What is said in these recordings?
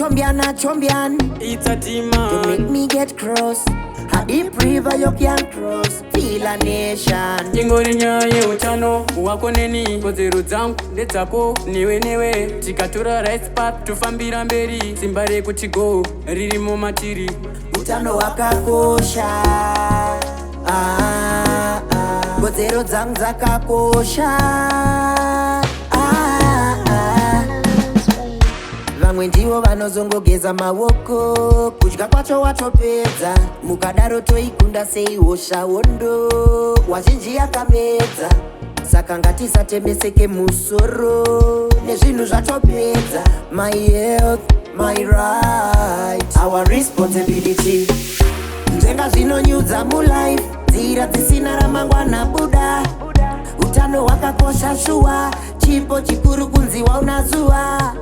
chombian. It's a demand. To make me get cross. A deep river you can't cross. Feel a nation. Ingori nyaye utano wako neni kodzero dzangu ndedzako newe tikatora rice path tofambira mberi simba rekuti go ririmo matiri Utano wakakosha. Kodzero dzangu dzakakosha. Vamwe ndivo vanozongogeza maoko kudya kwacho watopedza mukadaro toikunda sei hosha wondo wazhinji yakamedza saka ngatisatemeseke musoro nezvinhu zvatopedza my health my right our responsibility Nzvenga zvinonyudza MuLife nzira dzisina ramangwana buda utano hwakakosha shuwa chipo chikuru kunziwa unazuwa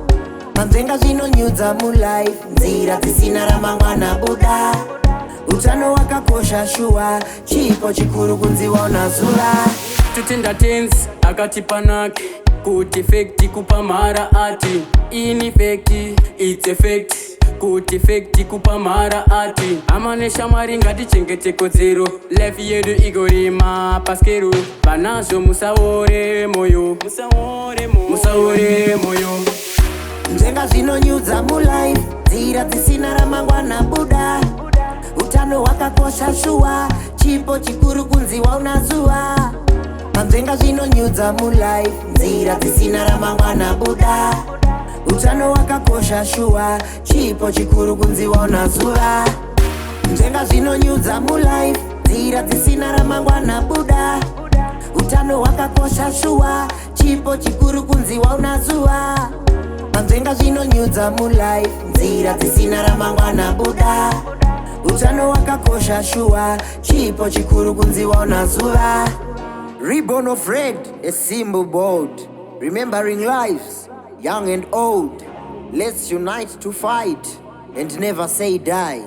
Nzvenga zvinonyudza MuLife nzira dzisina ramangwana buda utano hwakakosha shuwa chipo chikuru kunziwa unazuva tutenda tense akati panake kuti fekti kupa mhara ati inifekti it's effect kuti fekti kupa mhara ati hama neshamwari ngatichengete kodzero life yedu igorima paskero vanazvo musaore moyo Nzvenga zvinonyudza MuLife nzira dzisina ramangwana buda utano hwakakosha shuwa chipo chikuru kunziwa unazuva Nzvenga zvinonyudza MuLife nzira dzisina ramangwana buda utano hwakakosha shuwa chipo chikuru kunziwa unazuva Nzvenga zvinonyudza MuLife nzira dzisina ramangwana buda utano hwakakosha shuwa chipo chikuru kunziwa unazuva Nzvenga zvinonyudza MuLife nzira dzisina ramangwana buda utano hwakakosha shuwa chipo chikuru kunziwa unazuva Ribbon of red, a symbol bold remembering lives young and old let's unite to fight and never say die